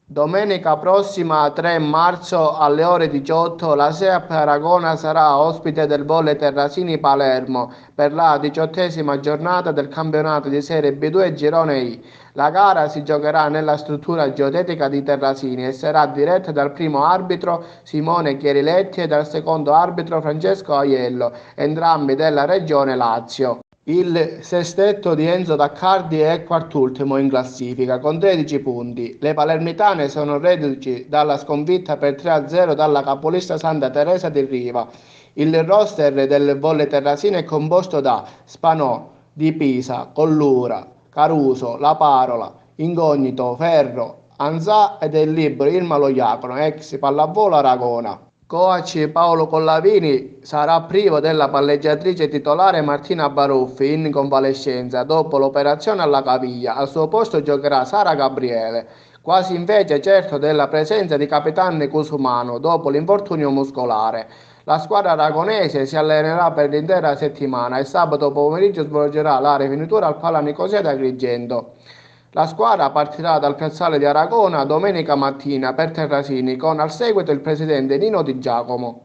Domenica prossima 3 marzo alle ore 18 la SEAP Aragona sarà ospite del Volley Terrasini Palermo per la 18ª giornata del campionato di Serie B2 Girone I. La gara si giocherà nella struttura geodetica di Terrasini e sarà diretta dal primo arbitro Simone Chieriletti e dal secondo arbitro Francesco Aiello, entrambi della regione Lazio. Il sestetto di Enzo D'accardi è quartultimo in classifica con 13 punti. Le palermitane sono reduci dalla sconfitta per 3-0 dalla capolista Santa Teresa di Riva. Il roster del Volley Terrasino è composto da Spanò, Di Pisa, Collura, Caruso, La Parola, Incognito, Ferro, Anzà ed il libero Irma Lo Iacono, ex pallavolo Aragona. Coach Paolo Collavini sarà privo della palleggiatrice titolare Martina Baruffi in convalescenza dopo l'operazione alla caviglia. Al suo posto giocherà Sara Gabriele, quasi invece certo della presenza di Capitan Cusumano dopo l'infortunio muscolare. La squadra aragonese si allenerà per l'intera settimana e sabato pomeriggio svolgerà la rifinitura al Pala Nicosia di Agrigento. La squadra partirà dal piazzale di Aragona domenica mattina per Terrasini con al seguito il presidente Nino Di Giacomo.